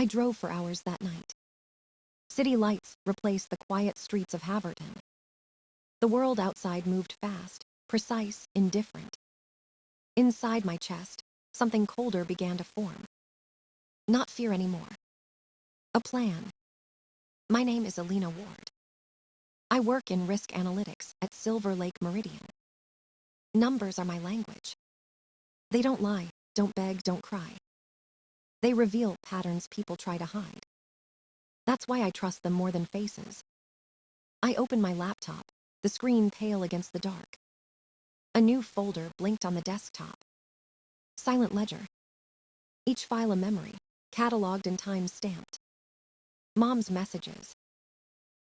I drove for hours that night. City lights replaced the quiet streets of Haverton. The world outside moved fast, precise, indifferent. Inside my chest, something colder began to form. Not fear anymore. A plan. My name is Elena Ward. I work in risk analytics at Silver Lake Meridian. Numbers are my language. They don't lie, don't beg, don't cry. They reveal patterns people try to hide. That's why I trust them more than faces. I open my laptop, the screen pale against the dark. A new folder blinked on the desktop. Silent ledger. Each file a memory, cataloged and time-stamped. Mom's messages.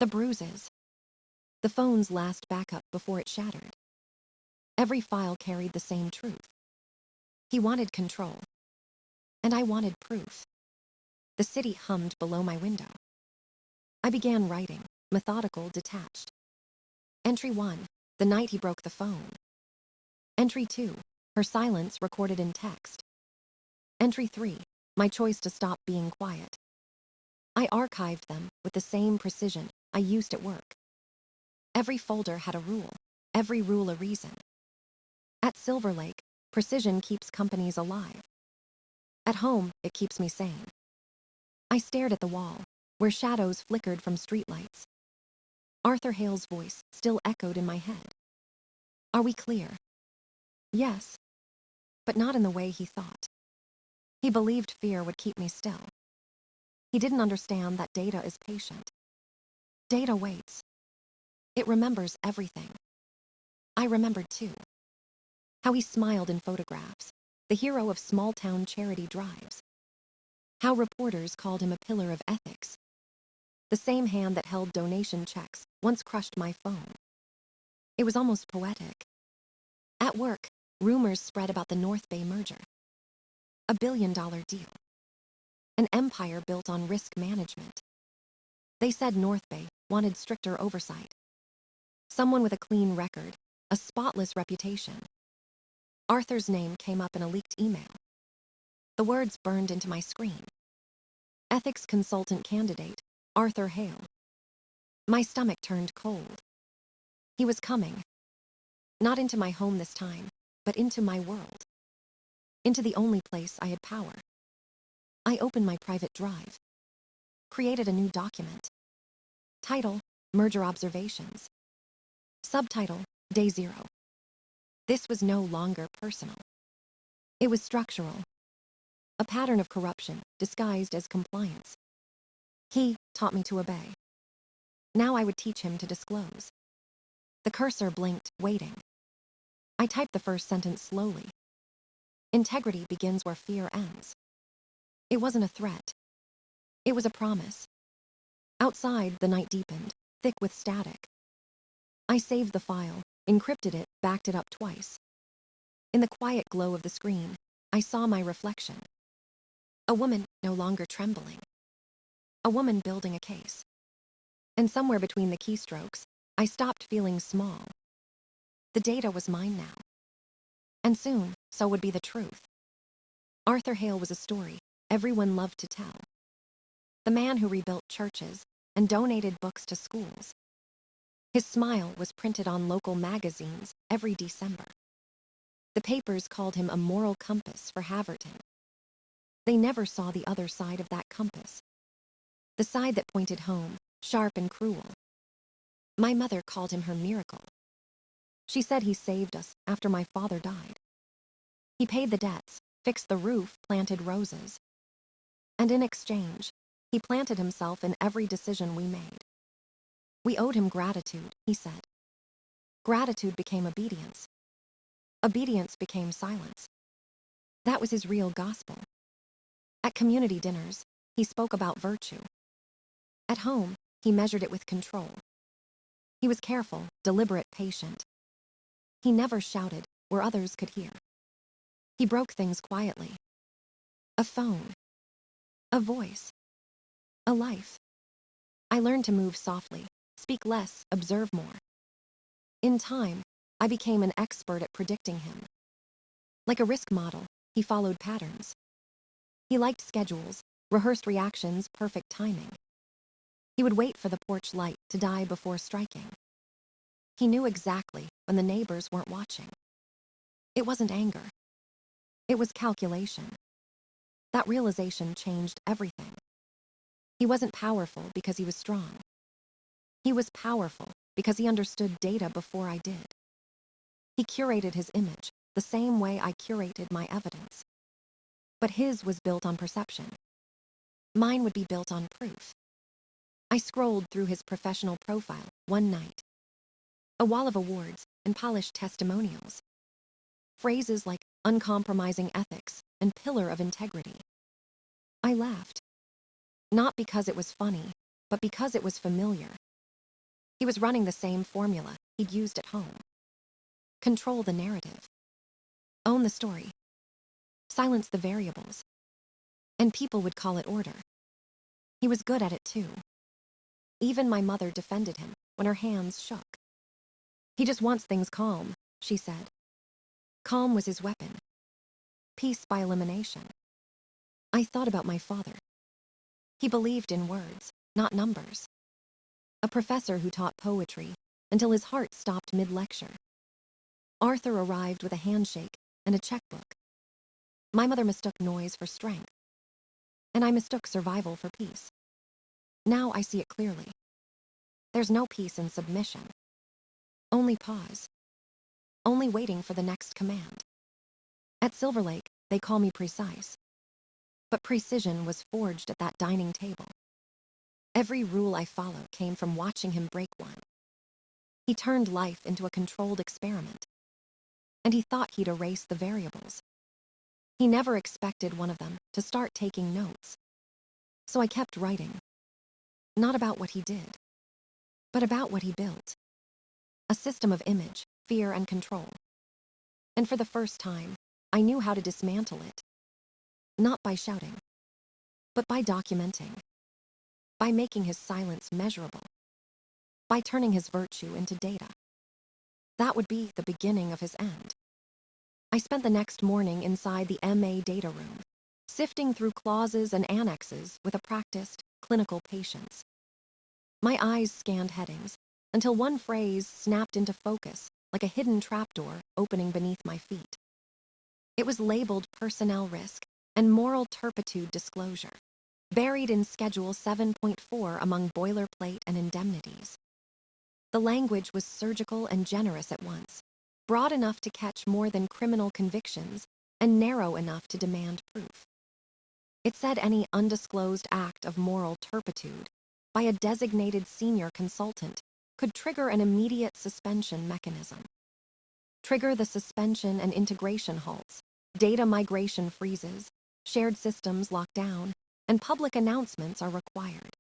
The bruises. The phone's last backup before it shattered. Every file carried the same truth. He wanted control. And I wanted proof. The city hummed below my window. I began writing, methodical, detached. Entry 1, the night he broke the phone. Entry 2, her silence recorded in text. Entry 3, my choice to stop being quiet. I archived them with the same precision I used at work. Every folder had a rule, every rule a reason. At Silver Lake, precision keeps companies alive. At home, it keeps me sane. I stared at the wall, where shadows flickered from streetlights. Arthur Hale's voice still echoed in my head. Are we clear? Yes, but not in the way he thought. He believed fear would keep me still. He didn't understand that data is patient. Data waits. It remembers everything. I remembered too. How he smiled in photographs, the hero of small-town charity drives. How reporters called him a pillar of ethics. The same hand that held donation checks once crushed my phone. It was almost poetic. At work, rumors spread about the North Bay merger. $1 billion deal. An empire built on risk management. They said North Bay wanted stricter oversight. Someone with a clean record, a spotless reputation. Arthur's name came up in a leaked email. The words burned into my screen. Ethics consultant candidate, Arthur Hale. My stomach turned cold. He was coming. Not into my home this time, but into my world. Into the only place I had power. I opened my private drive. Created a new document. Title, Merger Observations. Subtitle, Day 0. This was no longer personal. It was structural. A pattern of corruption disguised as compliance. He taught me to obey. Now I would teach him to disclose. The cursor blinked, waiting. I typed the first sentence slowly. Integrity begins where fear ends. It wasn't a threat. It was a promise. Outside, the night deepened, thick with static. I saved the file, encrypted it, backed it up twice. In the quiet glow of the screen, I saw my reflection. A woman no longer trembling. A woman building a case. And somewhere between the keystrokes, I stopped feeling small. The data was mine now. And soon, so would be the truth. Arthur Hale was a story everyone loved to tell. The man who rebuilt churches and donated books to schools. His smile was printed on local magazines every December. The papers called him a moral compass for Haverton. They never saw the other side of that compass. The side that pointed home, sharp and cruel. My mother called him her miracle. She said he saved us after my father died. He paid the debts, fixed the roof, planted roses. And in exchange, he planted himself in every decision we made. We owed him gratitude, he said. Gratitude became obedience. Obedience became silence. That was his real gospel. At community dinners, he spoke about virtue. At home, he measured it with control. He was careful, deliberate, patient. He never shouted where others could hear. He broke things quietly. A phone. A voice. A life. I learned to move softly, speak less, observe more. In time, I became an expert at predicting him. Like a risk model, he followed patterns. He liked schedules, rehearsed reactions, perfect timing. He would wait for the porch light to die before striking. He knew exactly when the neighbors weren't watching. It wasn't anger. It was calculation. That realization changed everything. He wasn't powerful because he was strong. He was powerful because he understood data before I did. He curated his image the same way I curated my evidence. But his was built on perception. Mine would be built on proof. I scrolled through his professional profile one night. A wall of awards and polished testimonials. Phrases like uncompromising ethics and pillar of integrity. I laughed. Not because it was funny, but because it was familiar. He was running the same formula he'd used at home. Control the narrative. Own the story. Silence the variables. And people would call it order. He was good at it too. Even my mother defended him when her hands shook. He just wants things calm, she said. Calm was his weapon. Peace by elimination. I thought about my father. He believed in words, not numbers. A professor who taught poetry until his heart stopped mid-lecture. Arthur arrived with a handshake and a checkbook. My mother mistook noise for strength, and I mistook survival for peace. Now I see it clearly. There's no peace in submission. Only pause. Only waiting for the next command. At Silver Lake, they call me precise. But precision was forged at that dining table. Every rule I followed came from watching him break one. He turned life into a controlled experiment. And he thought he'd erase the variables. He never expected one of them to start taking notes. So I kept writing. Not about what he did, but about what he built. A system of image, fear, and control. And for the first time, I knew how to dismantle it. Not by shouting, but by documenting. By making his silence measurable. By turning his virtue into data. That would be the beginning of his end. I spent the next morning inside the MA data room, sifting through clauses and annexes with a practiced, clinical patience. My eyes scanned headings until one phrase snapped into focus like a hidden trapdoor opening beneath my feet. It was labeled personnel risk and moral turpitude disclosure, buried in Schedule 7.4 among boilerplate and indemnities. The language was surgical and generous at once, broad enough to catch more than criminal convictions and narrow enough to demand proof. It said any undisclosed act of moral turpitude by a designated senior consultant could trigger an immediate suspension mechanism. Trigger the suspension and integration halts, data migration freezes, shared systems lock down, and public announcements are required.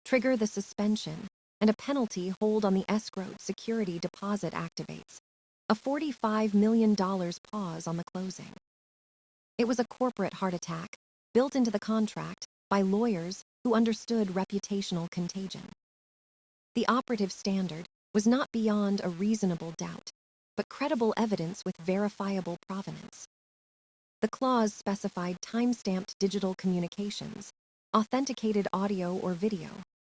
Trigger the suspension, and a penalty hold on the escrowed security deposit activates. A $45 million pause on the closing. It was a corporate heart attack, built into the contract by lawyers who understood reputational contagion. The operative standard was not beyond a reasonable doubt, but credible evidence with verifiable provenance. The clause specified time-stamped digital communications, authenticated audio or video,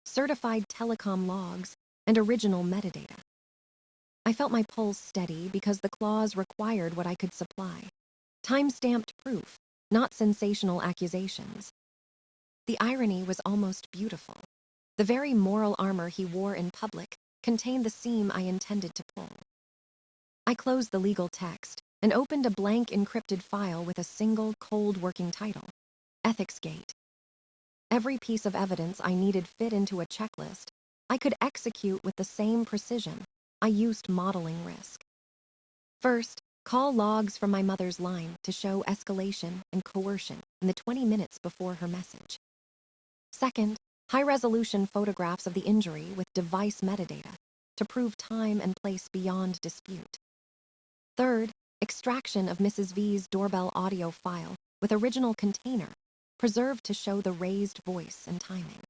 certified telecom logs, and original metadata. I felt my pulse steady because the clause required what I could supply. Time-stamped proof, not sensational accusations. The irony was almost beautiful. The very moral armor he wore in public contained the seam I intended to pull. I closed the legal text and opened a blank encrypted file with a single cold working title, Ethics Gate. Every piece of evidence I needed fit into a checklist I could execute with the same precision I used modeling risk. First, call logs from my mother's line to show escalation and coercion in the 20 minutes before her message. Second, high-resolution photographs of the injury with device metadata to prove time and place beyond dispute. Third, extraction of Mrs. V's doorbell audio file with original container, preserved to show the raised voice and timing.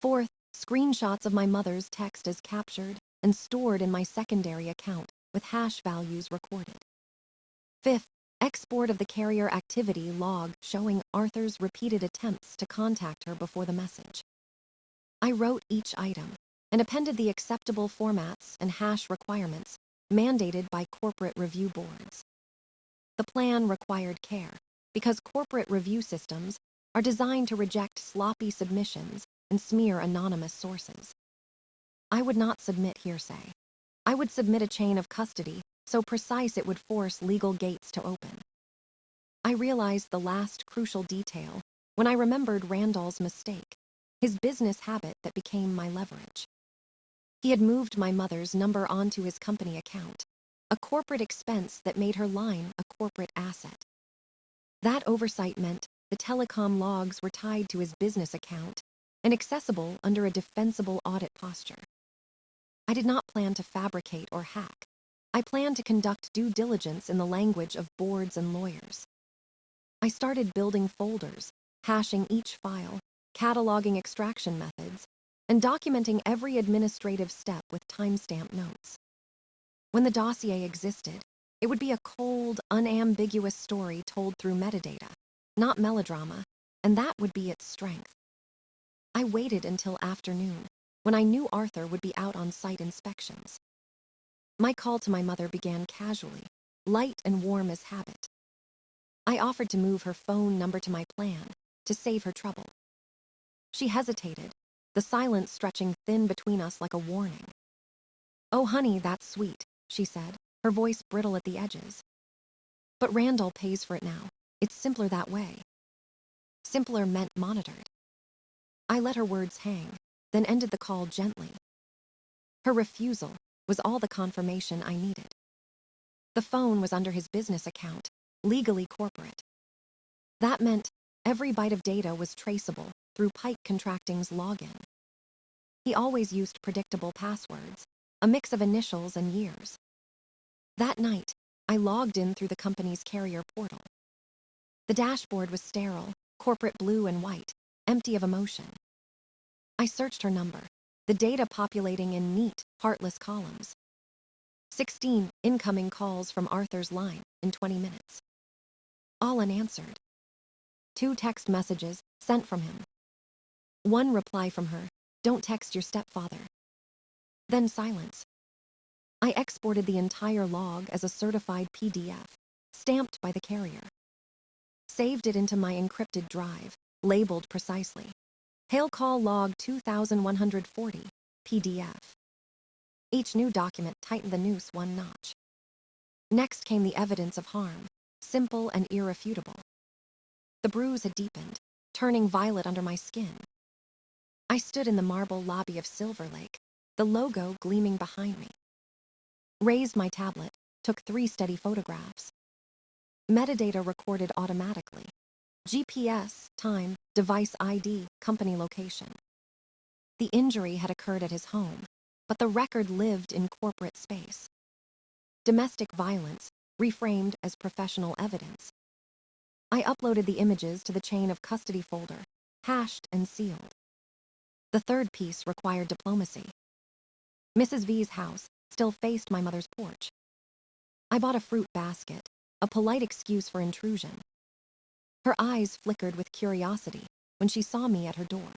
Fourth, screenshots of my mother's text as captured and stored in my secondary account with hash values recorded. Fifth, Export of the carrier activity log showing Arthur's repeated attempts to contact her before the message. I wrote each item and appended the acceptable formats and hash requirements mandated by corporate review boards. The plan required care because corporate review systems are designed to reject sloppy submissions and smear anonymous sources. I would not submit hearsay. I would submit a chain of custody so precise it would force legal gates to open. I realized the last crucial detail when I remembered Randall's mistake, his business habit that became my leverage. He had moved my mother's number onto his company account, a corporate expense that made her line a corporate asset. That oversight meant the telecom logs were tied to his business account and accessible under a defensible audit posture. I did not plan to fabricate or hack. I planned to conduct due diligence in the language of boards and lawyers. I started building folders, hashing each file, cataloging extraction methods, and documenting every administrative step with timestamp notes. When the dossier existed, it would be a cold, unambiguous story told through metadata, not melodrama, and that would be its strength. I waited until afternoon, when I knew Arthur would be out on site inspections. My call to my mother began casually, light and warm as habit. I offered to move her phone number to my plan, to save her trouble. She hesitated, the silence stretching thin between us like a warning. "Oh, honey, that's sweet," she said, her voice brittle at the edges. "But Randall pays for it now. It's simpler that way." Simpler meant monitored. I let her words hang, then ended the call gently. Her refusal was all the confirmation I needed. The phone was under his business account, legally corporate. That meant every byte of data was traceable through Pike Contracting's login. He always used predictable passwords, a mix of initials and years. That night, I logged in through the company's carrier portal. The dashboard was sterile, corporate blue and white, empty of emotion. I searched her number, the data populating in neat, heartless columns. 16 incoming calls from Arthur's line in 20 minutes. All unanswered. 2 text messages sent from him. 1 reply from her, "Don't text your stepfather." Then silence. I exported the entire log as a certified PDF, stamped by the carrier. Saved it into my encrypted drive, labeled precisely. Hail call log 2140, PDF. Each new document tightened the noose 1 notch. Next came the evidence of harm, simple and irrefutable. The bruise had deepened, turning violet under my skin. I stood in the marble lobby of Silver Lake, the logo gleaming behind me. Raised my tablet, took 3 steady photographs. Metadata recorded automatically. GPS, time, device ID, company location. The injury had occurred at his home, but the record lived in corporate space. Domestic violence, reframed as professional evidence. I uploaded the images to the chain of custody folder, hashed and sealed. The third piece required diplomacy. Mrs. V's house still faced my mother's porch. I bought a fruit basket, a polite excuse for intrusion. Her eyes flickered with curiosity when she saw me at her door.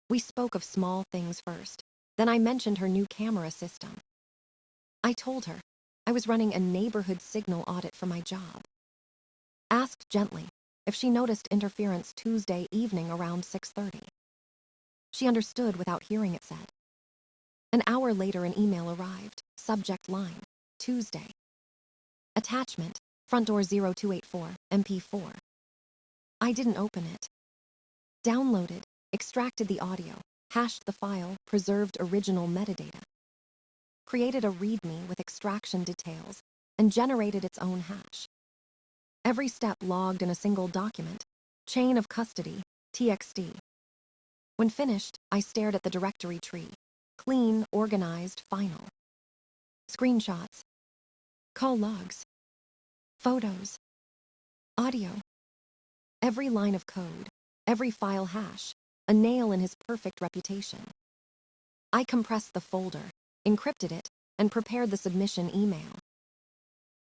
We spoke of small things first, then I mentioned her new camera system. I told her I was running a neighborhood signal audit for my job. Asked gently if she noticed interference Tuesday evening around 6:30. She understood without hearing it said. An hour later an email arrived, subject line, Tuesday. Attachment, front door 0284, MP4. I didn't open it. Downloaded, extracted the audio, hashed the file, preserved original metadata. Created a README with extraction details, and generated its own hash. Every step logged in a single document, chain of custody, TXT. When finished, I stared at the directory tree, clean, organized, final. Screenshots, call logs, photos, audio. Every line of code, every file hash, a nail in his perfect reputation. I compressed the folder, encrypted it, and prepared the submission email.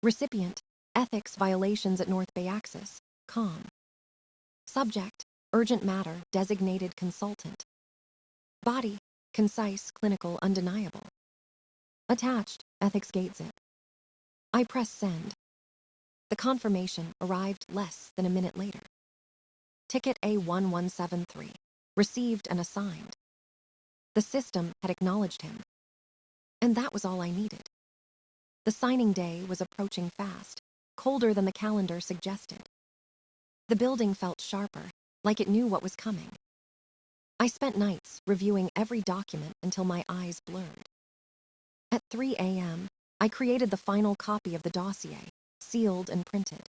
Recipient, Ethics violations at North Bay Axis, calm. Subject, urgent matter, designated consultant. Body, concise, clinical, undeniable. Attached, ethics gate zip. I press send. The confirmation arrived less than a minute later. Ticket A1173, received and assigned. The system had acknowledged him. And that was all I needed. The signing day was approaching fast, colder than the calendar suggested. The building felt sharper, like it knew what was coming. I spent nights reviewing every document until my eyes blurred. At 3 a.m., I created the final copy of the dossier, sealed and printed.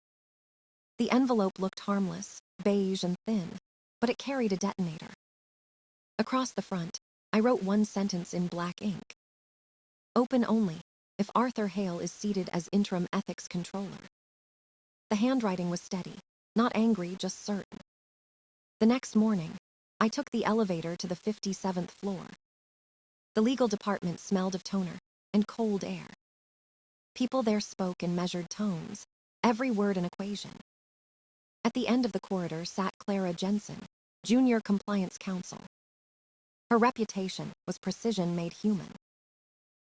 The envelope looked harmless, beige and thin, but it carried a detonator. Across the front, I wrote one sentence in black ink. Open only if Arthur Hale is seated as interim ethics controller. The handwriting was steady, not angry, just certain. The next morning, I took the elevator to the 57th floor. The legal department smelled of toner and cold air. People there spoke in measured tones, every word an equation. At the end of the corridor sat Clara Jensen, junior compliance counsel. Her reputation was precision made human.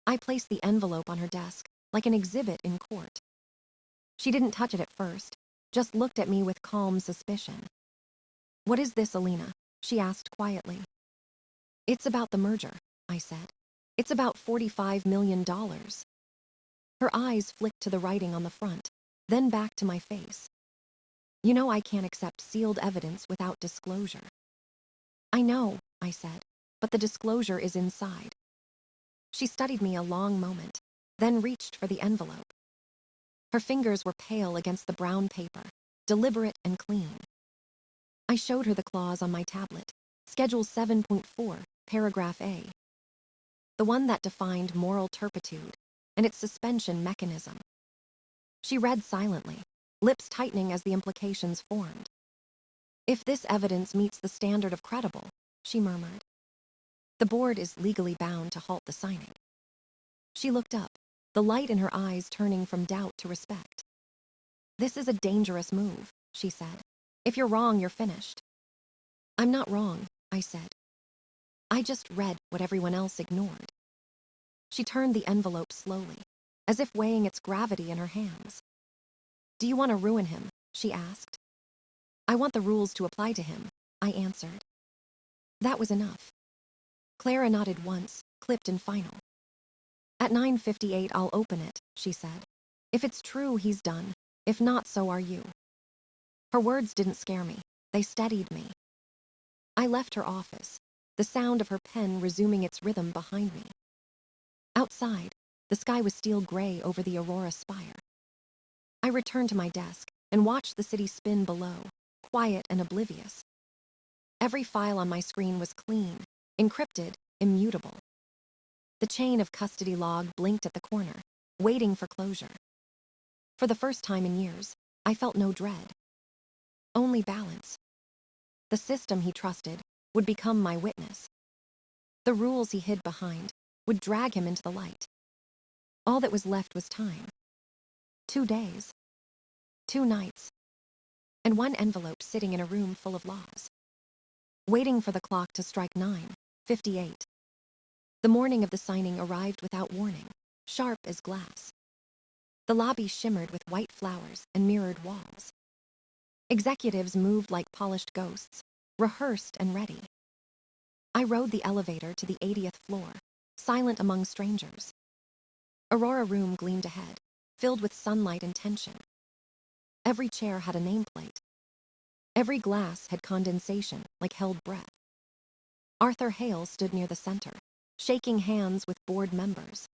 I placed the envelope on her desk, like an exhibit in court. She didn't touch it at first, just looked at me with calm suspicion. "What is this, Elena?" she asked quietly. "It's about the merger," I said. "It's about $45 million. Her eyes flicked to the writing on the front, then back to my face. "You know I can't accept sealed evidence without disclosure." "I know," I said, "but the disclosure is inside." She studied me a long moment, then reached for the envelope. Her fingers were pale against the brown paper, deliberate and clean. I showed her the clause on my tablet, Schedule 7.4, Paragraph A. The one that defined moral turpitude and its suspension mechanism. She read silently, lips tightening as the implications formed. "If this evidence meets the standard of credible," she murmured, "the board is legally bound to halt the signing." She looked up, the light in her eyes turning from doubt to respect. "This is a dangerous move," she said. "If you're wrong, you're finished." "I'm not wrong," I said. "I just read what everyone else ignored." She turned the envelope slowly, as if weighing its gravity in her hands. "Do you want to ruin him?" she asked. "I want the rules to apply to him," I answered. That was enough. Clara nodded once, clipped and final. "At 9:58 I'll open it," she said. "If it's true, he's done. If not, so are you." Her words didn't scare me. They steadied me. I left her office, the sound of her pen resuming its rhythm behind me. Outside, the sky was steel gray over the Aurora spire. I returned to my desk and watched the city spin below, quiet and oblivious. Every file on my screen was clean, encrypted, immutable. The chain of custody log blinked at the corner, waiting for closure. For the first time in years, I felt no dread. Only balance. The system he trusted would become my witness. The rules he hid behind would drag him into the light. All that was left was time. 2 days. 2 nights. And one envelope sitting in a room full of laws. Waiting for the clock to strike 9:58. The morning of the signing arrived without warning, sharp as glass. The lobby shimmered with white flowers and mirrored walls. Executives moved like polished ghosts, rehearsed and ready. I rode the elevator to the 80th floor, silent among strangers. Aurora Room gleamed ahead, filled with sunlight and tension. Every chair had a nameplate. Every glass had condensation like held breath. Arthur Hale stood near the center, shaking hands with board members.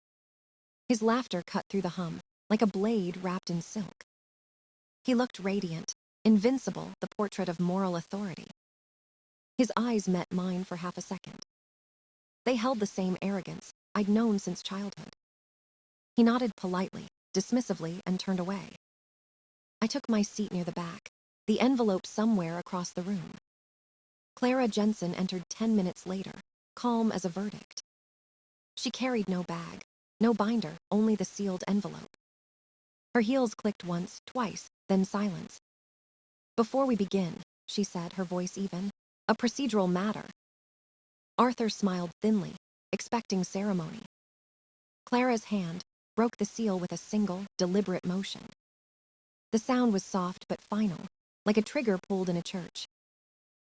His laughter cut through the hum, like a blade wrapped in silk. He looked radiant, invincible, the portrait of moral authority. His eyes met mine for half a second. They held the same arrogance I'd known since childhood. He nodded politely, dismissively, and turned away. I took my seat near the back, the envelope somewhere across the room. Clara Jensen entered 10 minutes later, calm as a verdict. She carried no bag, no binder, only the sealed envelope. Her heels clicked once, twice, then silence. "Before we begin," she said, her voice even, "a procedural matter." Arthur smiled thinly, expecting ceremony. Clara's hand broke the seal with a single, deliberate motion. The sound was soft but final, like a trigger pulled in a church.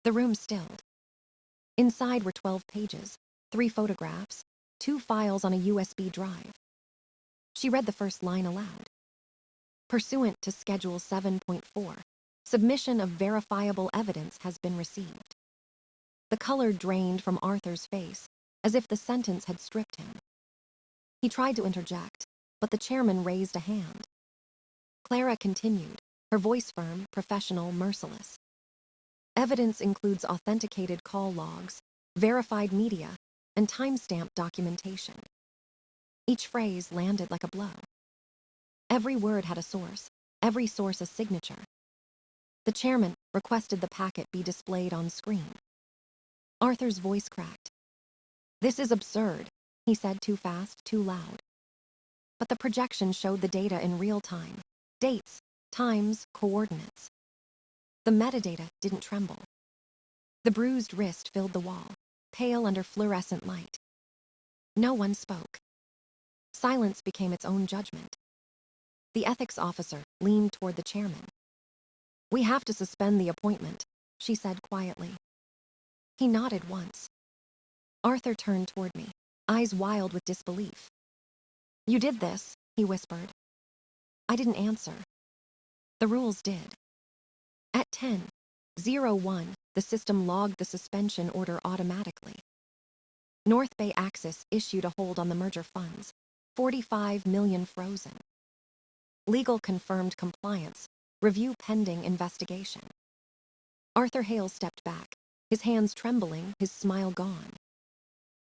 The room stilled. Inside were 12 pages, 3 photographs, 2 files on a USB drive. She read the first line aloud. "Pursuant to Schedule 7.4, submission of verifiable evidence has been received." The color drained from Arthur's face, as if the sentence had stripped him. He tried to interject, but the chairman raised a hand. Clara continued, her voice firm, professional, merciless. "Evidence includes authenticated call logs, verified media, and timestamped documentation." Each phrase landed like a blow. Every word had a source, every source a signature. The chairman requested the packet be displayed on screen. Arthur's voice cracked. "This is absurd," he said, too fast, too loud. But the projection showed the data in real time. Dates, times, coordinates. The metadata didn't tremble. The bruised wrist filled the wall, pale under fluorescent light. No one spoke. Silence became its own judgment. The ethics officer leaned toward the chairman. "We have to suspend the appointment," she said quietly. He nodded once. Arthur turned toward me, eyes wild with disbelief. "You did this," he whispered. I didn't answer. The rules did. At 10:01, the system logged the suspension order automatically. North Bay Axis issued a hold on the merger funds, 45 million frozen. Legal confirmed compliance, review pending investigation. Arthur Hale stepped back, his hands trembling, his smile gone.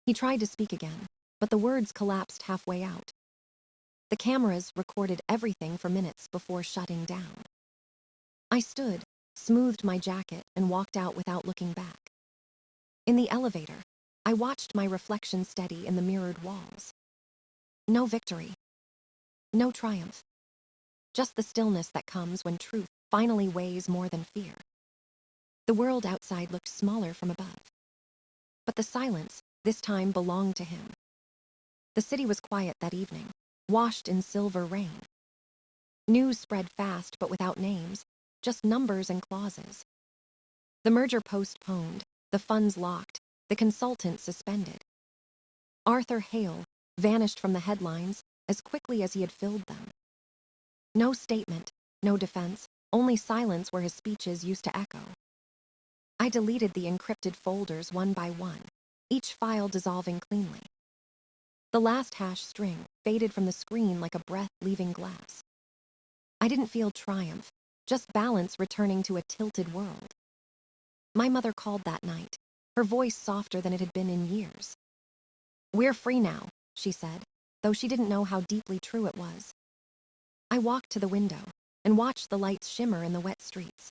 He tried to speak again, but the words collapsed halfway out. The cameras recorded everything for minutes before shutting down. I stood, smoothed my jacket, and walked out without looking back. In the elevator, I watched my reflection steady in the mirrored walls. No victory. No triumph. Just the stillness that comes when truth finally weighs more than fear. The world outside looked smaller from above. But the silence, this time, belonged to him. The city was quiet that evening, washed in silver rain. News spread fast but without names, just numbers and clauses. The merger postponed, the funds locked, the consultant suspended. Arthur Hale vanished from the headlines as quickly as he had filled them. No statement, no defense, only silence where his speeches used to echo. I deleted the encrypted folders one by one, each file dissolving cleanly. The last hash string faded from the screen like a breath leaving glass. I didn't feel triumph, just balance returning to a tilted world. My mother called that night, her voice softer than it had been in years. "We're free now," she said, though she didn't know how deeply true it was. I walked to the window and watched the lights shimmer in the wet streets.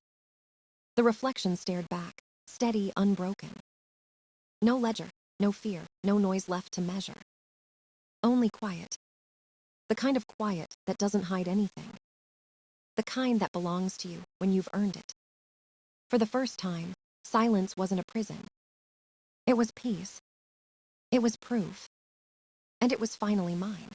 The reflection stared back, steady, unbroken. No ledger, no fear, no noise left to measure. Only quiet. The kind of quiet that doesn't hide anything. The kind that belongs to you when you've earned it. For the first time, silence wasn't a prison. It was peace. It was proof. And it was finally mine.